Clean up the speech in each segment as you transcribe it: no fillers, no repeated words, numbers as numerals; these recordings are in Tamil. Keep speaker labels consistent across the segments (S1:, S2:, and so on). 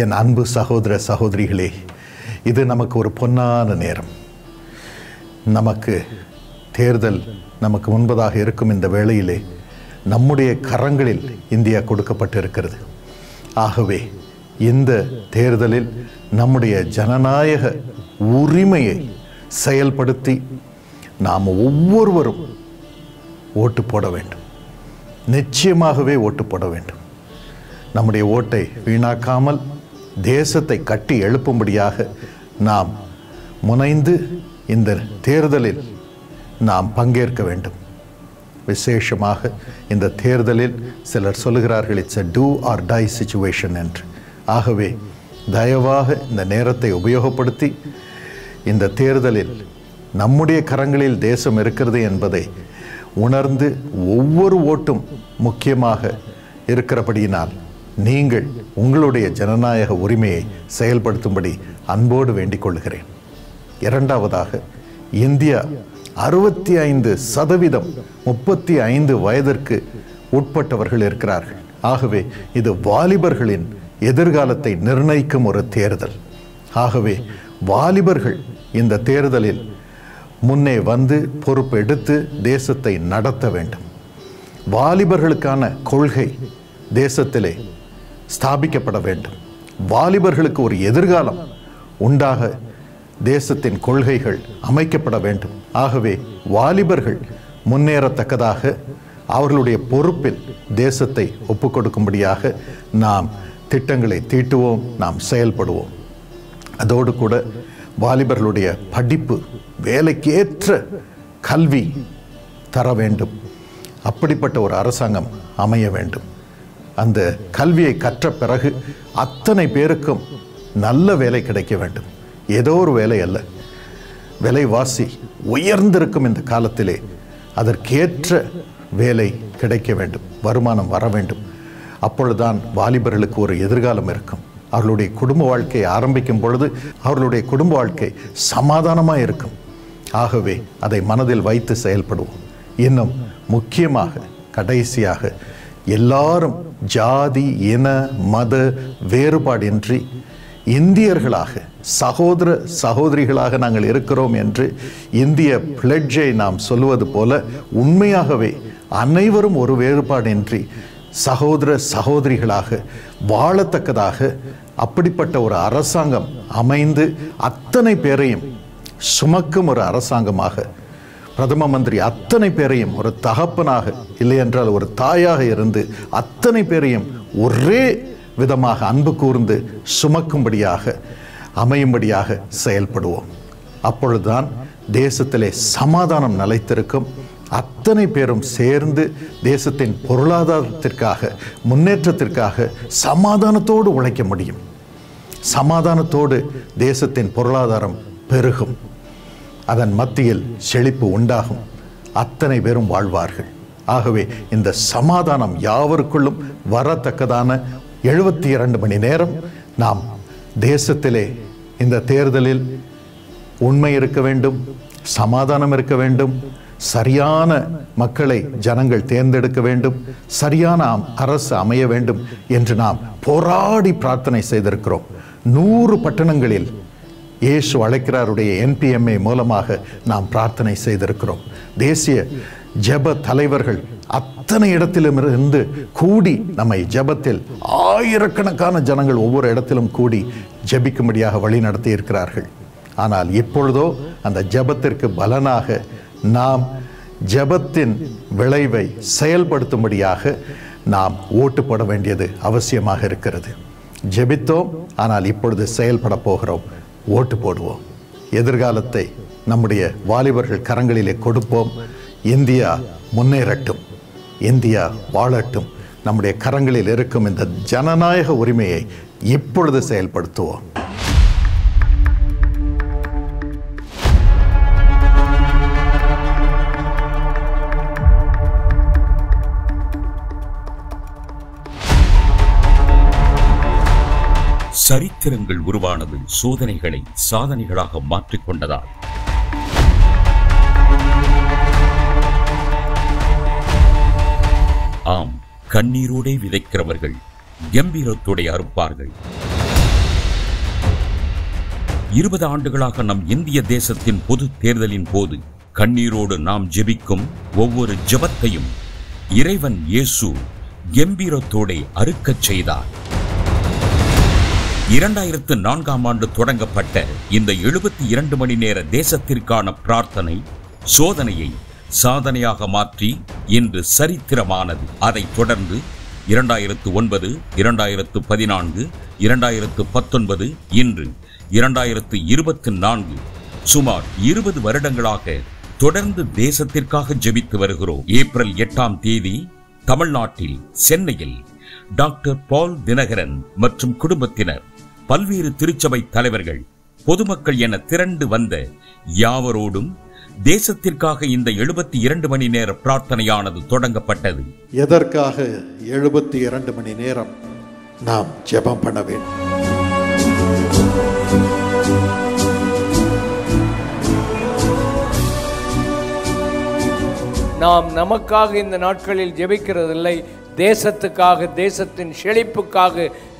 S1: என் அன்பு சகோதர சகோதரிகளே, இது நமக்கு ஒரு பொன்னான நேரம். நமக்கு தேர்தல் நமக்கு முன்பதாக இருக்கும் இந்த வேளையிலே நம்முடைய கரங்களில் இந்தியா கொடுக்கப்பட்டிருக்கிறது. ஆகவே இந்த தேர்தலில் நம்முடைய ஜனநாயக உரிமையை செயல்படுத்தி நாம் ஒவ்வொருவரும் ஓட்டு போட வேண்டும். நிச்சயமாகவே ஓட்டு போட வேண்டும். நம்முடைய ஓட்டை வீணாக்காமல் தேசத்தை கட்டி எழுப்பும்படியாக நாம் முனைந்து இந்த தேர்தலில் நாம் பங்கேற்க வேண்டும். விசேஷமாக இந்த தேர்தலில் சிலர் சொல்லுகிறார்கள், it's a do or die situation என்று. ஆகவே தயவாக இந்த நேரத்தை உபயோகப்படுத்தி இந்த தேர்தலில் நம்முடைய கரங்களில் தேசம் இருக்கிறது என்பதை உணர்ந்து ஒவ்வொரு ஓட்டும் முக்கியமாக இருக்கிறபடியினால் நீங்கள் உங்களுடைய ஜனநாயக உரிமையை செயல்படுத்தும்படி அன்போடு வேண்டிக் கொள்கிறேன். இரண்டாவதாக, இந்தியா 65% 35 வயதிற்கு உட்பட்டவர்கள் இருக்கிறார்கள். ஆகவே இது வாலிபர்களின் எதிர்காலத்தை நிர்ணயிக்கும் ஒரு தேர்தல். ஆகவே வாலிபர்கள் இந்த தேர்தலில் முன்னே வந்து பொறுப்பு எடுத்து தேசத்தை நடத்த வேண்டும். வாலிபர்களுக்கான கொள்கை தேசத்திலே ஸ்தாபிக்கப்பட வேண்டும். வாலிபர்களுக்கு ஒரு எதிர்காலம் உண்டாக தேசத்தின் கொள்கைகள் அமைக்கப்பட வேண்டும். ஆகவே வாலிபர்கள் முன்னேறத்தக்கதாக அவர்களுடைய பொறுப்பில் தேசத்தை ஒப்புக்கொடுக்கும்படியாக நாம் திட்டங்களை தீட்டுவோம், நாம் செயல்படுவோம். அதோடு கூட வாலிபர்களுடைய படிப்பு, வேலைக்கேற்ற கல்வி தர வேண்டும். அப்படிப்பட்ட ஒரு அரசாங்கம் அமைய வேண்டும். அந்த கல்வியை கற்ற பிறகு அத்தனை பேருக்கும் நல்ல வேலை கிடைக்க வேண்டும். ஏதோ ஒரு வேலை அல்ல, விலைவாசி உயர்ந்திருக்கும் இந்த காலத்திலே அதற்கேற்ற வேலை கிடைக்க வேண்டும், வருமானம் வர வேண்டும். அப்பொழுதுதான் வாலிபர்களுக்கு ஒரு எதிர்காலம் இருக்கும். அவர்களுடைய குடும்ப வாழ்க்கையை ஆரம்பிக்கும் பொழுது அவர்களுடைய குடும்ப வாழ்க்கை சமாதானமாக இருக்கும். ஆகவே அதை மனதில் வைத்து செயல்படுவோம். இன்னும் முக்கியமாக கடைசியாக, எல்லாரும் ஜாதி இன மத வேறுபாடின்றி இந்தியர்களாக சகோதர சகோதரிகளாக நாங்கள் இருக்கிறோம் என்று இந்திய பிளட்ஜை நாம் சொல்லுவது போல உண்மையாகவே அனைவரும் ஒரு வேறுபாடின்றி சகோதர சகோதரிகளாக வாழத்தக்கதாக அப்படிப்பட்ட ஒரு அரசாங்கம் அமைந்து அத்தனை பேரையும் சுமக்கும் ஒரு அரசாங்கமாக, பிரதம மந்திரி அத்தனை பேரையும் ஒரு தகப்பனாக இல்லையென்றால் ஒரு தாயாக இருந்து அத்தனை பேரையும் ஒரே விதமாக அன்பு கூர்ந்து சுமக்கும்படியாக அமையும்படியாக செயல்படுவோம். அப்பொழுதுதான் தேசத்திலே சமாதானம் நிலைத்திருக்கும். அத்தனை பேரும் சேர்ந்து தேசத்தின் பொருளாதாரத்திற்காக, முன்னேற்றத்திற்காக சமாதானத்தோடு உழைக்க முடியும். சமாதானத்தோடு தேசத்தின் பொருளாதாரம் பெருகும். அதன் மத்தியில் செழிப்பு உண்டாகும். அத்தனை பேரும் வாழ்வார்கள். ஆகவே இந்த சமாதானம் யாவருக்குள்ளும் வரத்தக்கதான 72 மணி நேரம் நாம் தேசத்திலே இந்த தேர்தலில் உண்மை இருக்க வேண்டும், சமாதானம் இருக்க வேண்டும், சரியான மக்களை ஜனங்கள் தேர்ந்தெடுக்க வேண்டும், சரியான அரசு அமைய வேண்டும் என்று நாம் போராடி பிரார்த்தனை செய்திருக்கிறோம். 100 பட்டணங்களில் இயேசு அழைக்கிறாருடைய NPMA மூலமாக நாம் பிரார்த்தனை செய்திருக்கிறோம். தேசிய ஜெப தலைவர்கள் அத்தனை இடத்திலும் இருந்து கூடி நம்மை ஜெபத்தில் ஆயிரக்கணக்கான ஜனங்கள் ஒவ்வொரு இடத்திலும் கூடி ஜெபிக்கும்படியாக வழி நடத்தி இருக்கிறார்கள். ஆனால் இப்பொழுதோ அந்த ஜெபத்திற்கு பலனாக நாம் ஜெபத்தின் விளைவை செயல்படுத்தும்படியாக நாம் ஓட்டு போட வேண்டியது அவசியமாக இருக்கிறது. ஜெபித்தோம், ஆனால் இப்பொழுது செயல்பட போகிறோம். ஓட்டு போடுவோம். எதிர்காலத்தை நம்முடைய வாலிபர்கள் கரங்களிலே கொடுப்போம். இந்தியா முன்னேறட்டும், இந்தியா வாழட்டும். நம்முடைய கரங்களில் இருக்கும் இந்த ஜனநாயக உரிமையை இப்பொழுது செயல்படுத்துவோம்.
S2: சரித்திரங்கள் உருவானது சோதனைகளை சாதனைகளாக மாற்றிக்கொண்டதால். ஆம், கண்ணீரோடே விதைக்கிறவர்கள் கம்பீரத்தோടെ அறுப்பார்கள். 20 ஆண்டுகளாக நம் இந்திய தேசத்தின் பொது தேர்தலின் போது கண்ணீரோடு நாம் ஜெபிக்கும் ஒவ்வொரு ஜெபத்தையும் இறைவன் இயேசு கம்பீரத்தோடு அறுக்கச் செய்தார். 2004ஆம் ஆண்டு தொடங்கப்பட்ட இந்த 72 மணி நேர தேசத்திற்கான பிரார்த்தனை சோதனையை சாதனையாக மாற்றி இன்று சரித்திரமானது. அதைத் தொடர்ந்து 2009, 2014, 2019, இன்று 2024 சுமார் 20 வருடங்களாக தொடர்ந்து தேசத்திற்காக ஜெபித்து வருகிறோம். ஏப்ரல் 8ஆம் தேதி தமிழ்நாட்டில் சென்னையில் டாக்டர் பால் தினகரன் மற்றும் குடும்பத்தினர், பல்வேறு திருச்சபை தலைவர்கள், பொதுமக்கள் என திரண்டு வந்த யாவரோடும் தேசத்திற்காக இந்த 72 மணி நேர பிரார்த்தனையானது தொடங்கப்பட்டது.
S1: எதற்காக 72 மணி நேரம் நாம் ஜெபம் பண்ண வேண்டும்?
S3: நாம் நமக்காக இந்த நாட்களில் ஜெபிக்கிறதில்லை, தேசத்துக்காக, தேசத்தின் செழிப்புக்காக,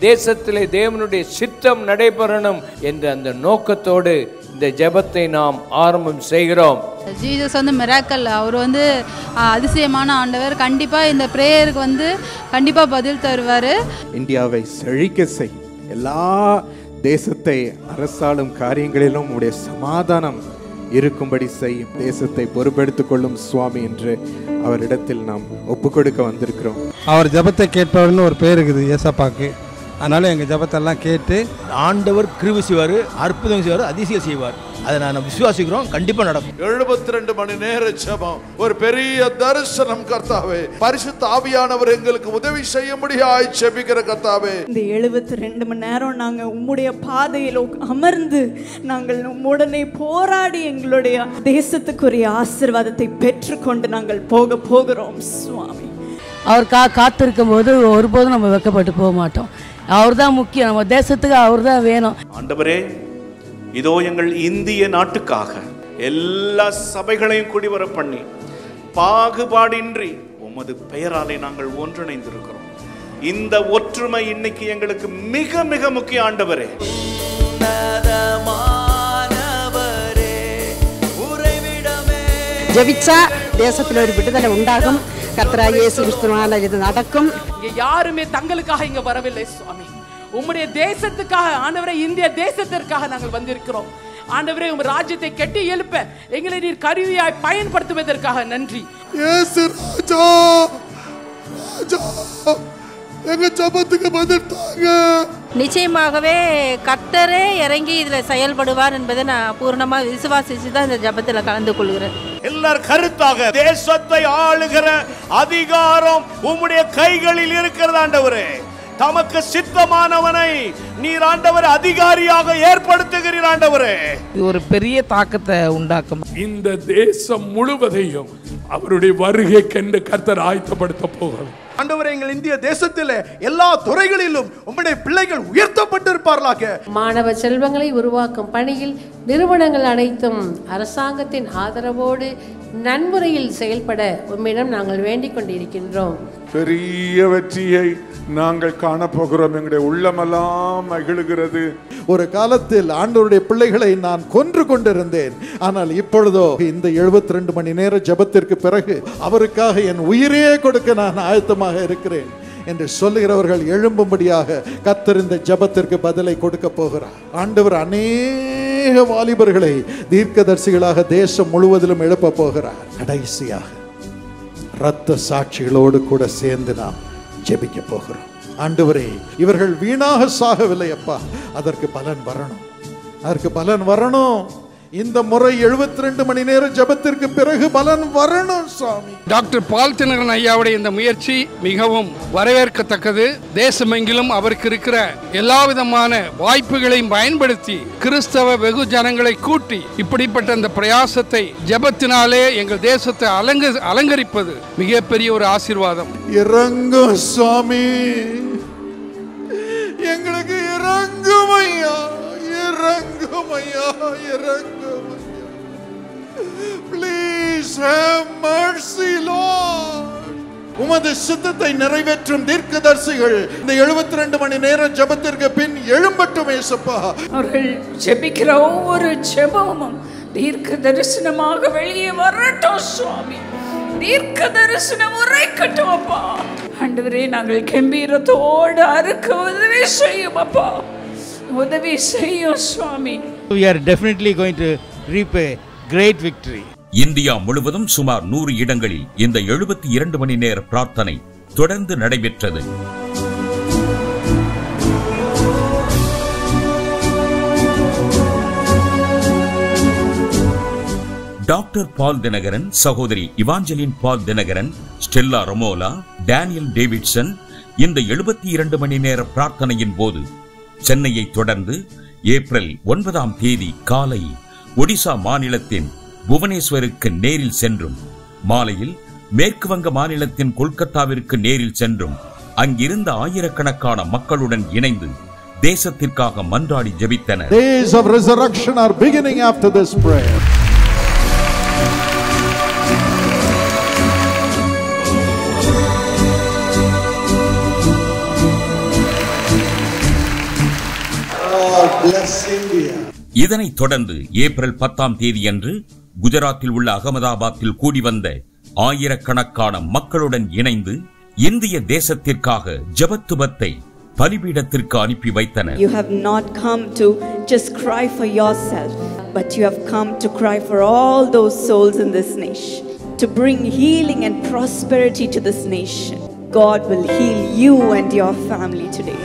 S3: தேசத்திலே தேவனுடைய சித்தம் நடைபெறணும் என்ற அந்த நோக்கத்தோடு இந்த ஜெபத்தை நாம் ஆரம்பம் செய்கிறோம்.
S4: ஜீசஸ் மிராக்கல், அவர் அதிசயமான ஆண்டவர். கண்டிப்பாக இந்த ப்ரேயருக்கு கண்டிப்பாக பதில் தருவார்.
S5: இந்தியாவை செழிக்க செய், எல்லா தேசத்தை அரசாளும் காரியங்களிலும் உடைய சமாதானம் இருக்கும்படி செய்யும், தேசத்தை பொறுப்பெடுத்துக் கொள்ளும் சுவாமி என்று அவரிடத்தில் நாம் ஒப்பு கொடுக்க வந்திருக்கிறோம்.
S6: அவர் ஜபத்தை கேட்பவர்னு ஒரு பேர் இருக்குது ஏசப்பாக்கு. அதனால எங்கள் ஜபத்தெல்லாம் கேட்டு
S7: ஆண்டவர் கிருபை செய்வார், அற்புதம் செய்வார், அதிசயம் செய்வார். அதை நான் விசுவாசிக்கிறோம், கண்டிப்பா நடக்கும்.
S8: 72 மணி நேர ஜெபம் ஒரு பெரிய தரிசனம் கர்த்தாவே. பரிசுத்த ஆவியானவர் எங்களுக்கு உதவி செய்ய முடியாய் ஜெபிக்கிற கர்த்தாவே.
S9: இந்த 72 மணி நேரம் நாங்க உம்முடைய பாதையில் அமர்ந்து நாங்கள் உம்முடனே போராடி எங்களுடைய தேசத்துக்குரிய ஆசீர்வாதத்தை பெற்றுக்கொண்டு நாங்கள் போகிறோம் சுவாமி.
S10: அவருக்காக காத்திருக்கும் போது ஒருபோதும் நம்ம வெக்கப்பட்டு போக மாட்டோம். அவர் தான் முக்கியம், நம்ம தேசத்துக்கு அவர் தான் வேணும்.
S11: ஆண்டவரே, இதோ எங்கள் இந்திய நாட்டுக்காக எல்லா சபைகளையும் குடிவர பண்ணி பாகுபாடின்றி உமது பெயராலே நாங்கள் ஒன்றிணைந்திருக்கிறோம். இந்த ஒற்றுமை இன்னைக்கு எங்களுக்கு மிக மிக முக்கிய. ஆண்டவரே,
S10: ஜெபிச்சா தேசத்தில் ஒரு விடுதலை உண்டாகும். கர்த்தராகிய இயேசு கிறிஸ்துவினால் இது நடக்கும்.
S12: இங்க யாருமே தங்களுக்காக இங்க வரவில்லை சுவாமி, உம்முடைய தேசத்துக்காக. ஆண்டவரே, இந்திய தேசத்திற்காக நாங்கள் வந்திருக்கிறோம். ஆண்டவரே, உம் ராஜ்யத்தை கட்டி எழுப்ப எங்களை நீர் கருவியாய் பயன்படுத்துவதற்காக நன்றி.
S8: இயேசு ராஜா, ராஜா, எங்க ஜெபத்துக்கு பதில் தாங்க.
S13: நிச்சயமாகவே கர்த்தரே இறங்கி இதுல செயல்படுவார் என்பதை நான் பூர்ணமா விசுவாசிச்சு தான் இந்த ஜெபத்துல கலந்து கொள்கிறேன்.
S11: எல்லார் கருத்தாக தேசத்தை ஆளுகிற அதிகாரம் உம்முடைய கைகளில் இருக்கிறது. ஆண்டவரே, தமக்கு சித்தமானவனை நீர் ஆண்டவர் அதிகாரியாக ஏற்படுத்துகிறீர். ஆண்டவரே,
S12: இது ஒரு பெரிய தாக்கத்தை உண்டாக்கும்.
S14: இந்த தேசம் முழுவதையும் அவருடைய வருகை கண்டு கர்த்தர் ஆயத்தப்படுத்த போகிறார்.
S8: ஆண்டவரே, எங்கள் இந்திய தேசத்திலே எல்லா துறைகளிலும் உம்முடைய பிள்ளைகள் உயர்த்தப்பட்டிருப்பார்களாக.
S13: மாணவ செல்வங்களை உருவாக்கும் பணியில் நிறுவனங்கள் அனைத்தும் அரசாங்கத்தின் ஆதரவோடு நன்முறையில் செயல்பட உம்மிடம் நாங்கள் வேண்டிக் கொண்டிருக்கின்றோம்.
S8: பெரிய வெற்றியை நாங்கள் காணப்போகிறோம். எங்களுடைய உள்ளமெல்லாம் மகிழுகிறது.
S1: ஒரு காலத்தில் ஆண்டவருடைய பிள்ளைகளை நான் கொன்று கொண்டிருந்தேன். ஆனால் இப்பொழுதோ இந்த 72 மணி நேர ஜெபத்திற்கு பிறகு அவருக்காக என் உயிரையே கொடுக்க நான் ஆயத்தமாக இருக்கிறேன் என்று சொல்லுகிறவர்கள் எழும்பும்படியாக கர்த்தர் இந்த ஜெபத்திற்கு பதிலை கொடுக்க போகிறார். ஆண்டவர் அநேக வாலிபர்களை தீர்க்கதரிசிகளாக தேசம் முழுவதிலும் எழுப்ப போகிறார். கடைசியாக இரத்த சாட்சிகளோடு கூட சேர்ந்து நாம் ஜெபிக்க போகிறோம். ஆண்டவரே, இவர்கள் வீணாக சாகவில்லை அப்பா, அதற்கு பலன் வரணும், அதற்கு பலன் வரணும். இந்த முறை 72 மணி நேர ஜெபத்திற்கு பிறகு பலன் வரணும் சுவாமி.
S6: டாக்டர் பால் தினகரன் ஐயாவுடைய இந்த முயற்சி மிகவும் வரவேற்கத்தக்கது. தேசமெங்கிலும் அவருக்கு இருக்கிற எல்லா விதமான வாய்ப்புகளையும் பயன்படுத்தி கிறிஸ்தவ வெகு ஜனங்களை கூட்டி இப்படிப்பட்ட இந்த பிரயாசத்தை ஜெபத்தினாலே எங்கள் தேசத்தை அலங்கரிப்பது மிகப்பெரிய ஒரு ஆசீர்வாதம்.
S1: இறங்கும் சுவாமி, எங்களுக்கு இறங்கும் ஐயா, இறங்கும் ஐயா, இறங்கும். Please have mercy, Lord. உமது சித்தத்தை நிறைவேற்றும் தீர்க்கதரிசிகள் இந்த 72 மணி நேர ஜெபத்திற்கு பின் எழும்பட்டும் ஏசப்பா.
S15: அவர்கள் ஜெபிக்கிற ஒவ்வொரு ஜெபமும் தீர்க்க தரிசனமாக வெளியே வரட்டும் சுவாமி. தீர்க்க தரிசனம் உரைக்கட்டும் அப்பா. ஆண்டவரே, நாங்கள் கம்பீரத்தோடு அறுக்க உதவி செய்யும் அப்பா. உதவி செய்யும் சுவாமி.
S7: We are definitely going to reap a great victory.
S2: India முழுவதும் சுமார் 100 இடங்களில் இந்த 72 மணி நேர பிரார்த்தனை தொடர்ந்து நடைபெற்றது. டாக்டர் பால் தினகரன், சகோதரி இவாஞ்சலின் பால் தினகரன், ஸ்டெல்லா ரொமோலா, டேனியல் டேவிட்சன் இந்த 72 மணி நேர பிரார்த்தனையின் போது சென்னையை தொடர்ந்து ஏப்ரல் 9ஆம் தேதி காலை ஒடிசா மாநிலத்தின் புவனேஸ்வருக்கு நேரில் சென்றும் மாலையில் மேற்கு வங்க மாநிலத்தின் கொல்கத்தாவிற்கு நேரில் சென்றும் அங்கிருந்த ஆயிரக்கணக்கான மக்களுடன் இணைந்து தேசத்திற்காக மன்றாடி ஜெபித்தனர்.
S1: Days of resurrection are beginning after this prayer.
S2: இதனைத் தொடர்ந்து ஏப்ரல் 10ஆம் தேதியன்று குஜராத்தில் உள்ள அகமதாபாத்தில் கூடி வந்த ஆயிரக்கணக்கான மக்களுடன் இணைந்து இந்திய தேசத்திற்காக ஜெபத்துபத்தை பலிபீடத்திற்கு அனுப்பி வைத்தனர்.
S9: You have not come to just cry for yourself, but you have come to cry for all those souls in this nation, to bring healing and prosperity to this nation. God will heal you and your family today.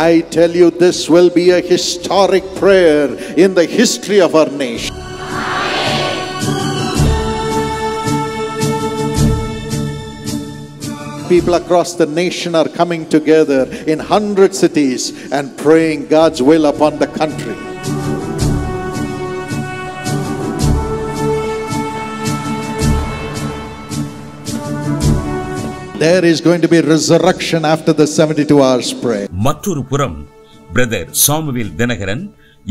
S1: I tell you, this will be a historic prayer in the history of our nation. People across the nation are coming together in 100 cities and praying God's will upon the country. There is going to be resurrection after the 72 hours prayer.
S2: மற்றொரு புறம் பிரதர் சாமுவேல் தினகரன்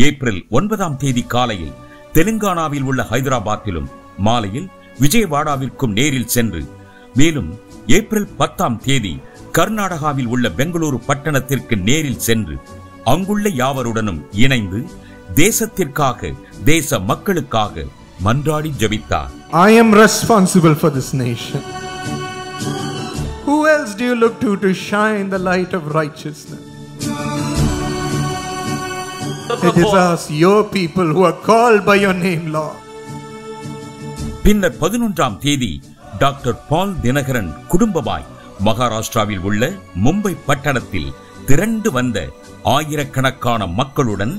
S2: ஏப்ரல் 9ஆம் தேதி காலையில் தெலுங்கானாவில் உள்ள ஹைதராபாத்திலும் மாலையில் விஜயவாடாவிற்கும் நேரில் சென்று மேலும் ஏப்ரல் 10ஆம் தேதி கர்நாடகாவில் உள்ள பெங்களூரு பட்டணத்திற்கு நேரில் சென்று அங்குள்ள யாவருடனும் இணைந்து தேசத்திற்காக தேச மக்களுக்காக மன்றாடி ஜெபித்தார்.
S5: I am responsible for this nation. Who else do you look to shine the light of righteousness? It is us, your people, who are called by your name, Lord.
S2: பின்னர் 11ஆம் தேதி டாக்டர் பால் தினகரன் குடும்பமாய் மகாராஷ்டிராவில் உள்ள மும்பை பட்டணத்தில் திரண்டு வந்த ஆயிரக்கணக்கான மக்களுடன்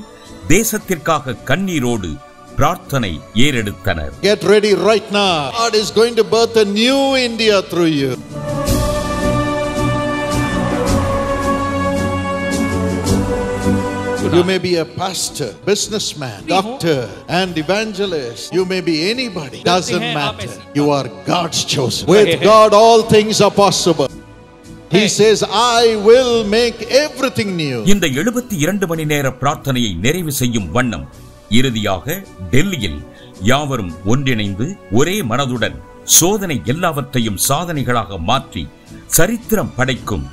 S2: தேசத்திற்காக கண்ணீரோடு பிரார்த்தனை ஏறெடுத்தனர்.
S1: Get ready right now. God is going to birth a new India through you. You may be a pastor, businessman, doctor, and evangelist. You may be anybody. Doesn't matter. You are God's chosen. With God, all things are possible. He says, I will make everything new.
S2: இந்த 72 மணி நேர பிரார்த்தனையை நிறைவு செய்யும் வண்ணம் இறுதியாக டெல்லியில் யாவரும் ஒன்றிணைந்து ஒரே மனதுடன் சோதனை எல்லாவற்றையும் சாதனைகளாக மாற்றி சரித்திரம் படைக்கும்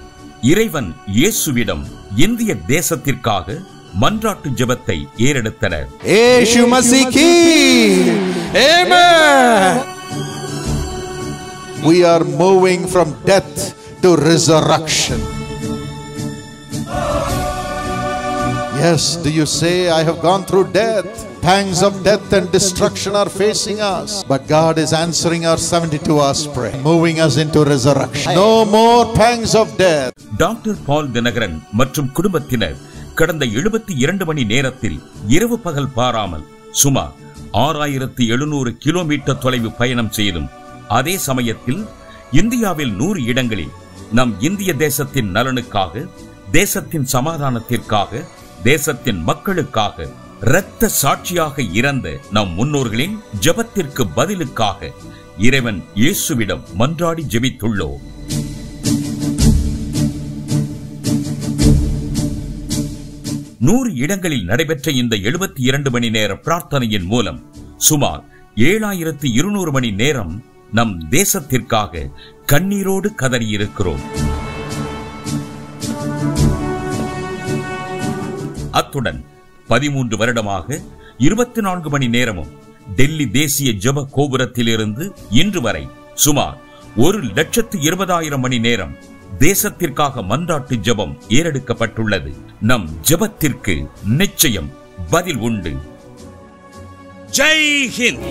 S2: இறைவன் இயேசுவிடம் இந்திய தேசத்திற்காக மன்றாட்டு ஜெபத்தை ஏறெடுத்தனர்.
S5: இயேசு மசீஹ் கி ஆமென்.
S1: We are moving from death to resurrection. Yes, do you say, I have gone through death? Pangs of death and destruction are facing us. But God is answering our 72 hours prayer, moving us into resurrection. No more pangs of death.
S2: Doctor Paul Dhinakaran மற்றும் குடும்பத்தினர் கடந்த 72 மணி நேரத்தில் இரவு பகல் பாராமல் சுமார் 6700 கிலோமீட்டர் தொலைவு பயணம் செய்தும் அதே சமயத்தில் இந்தியாவில் 100 இடங்களில் நம் இந்திய தேசத்தின் நலனுக்காக, தேசத்தின் சமாதானத்திற்காக, தேசத்தின் மக்களுக்காக இரத்த சாட்சியாக இறந்த நம் முன்னோர்களின் ஜெபத்திற்கு பதிலுக்காக இறைவன் இயேசுவிடம் மன்றாடி ஜெபித்துள்ளோம். 100 இடங்களில் நடைபெற்ற இந்த 72 மணி நேர பிரார்த்தனையின் மூலம் சுமார் 7200 மணி நேரம் நம் தேசத்திற்காக கண்ணீரோடு கதறியிருக்கிறோம். அத்துடன் 13 வருடமாக 24 மணி நேரமும் டெல்லி தேசிய ஜெப கோபுரத்திலிருந்து இன்று வரை சுமார் 1,20,000 மணி நேரம் தேசத்திற்காக மன்றாட்டு ஜெபம் ஏறெடுக்கப்பட்டுள்ளது. நம் ஜெபத்திற்கு நிச்சயம் பதில் உண்டு. ஜெய் ஹிந்த்.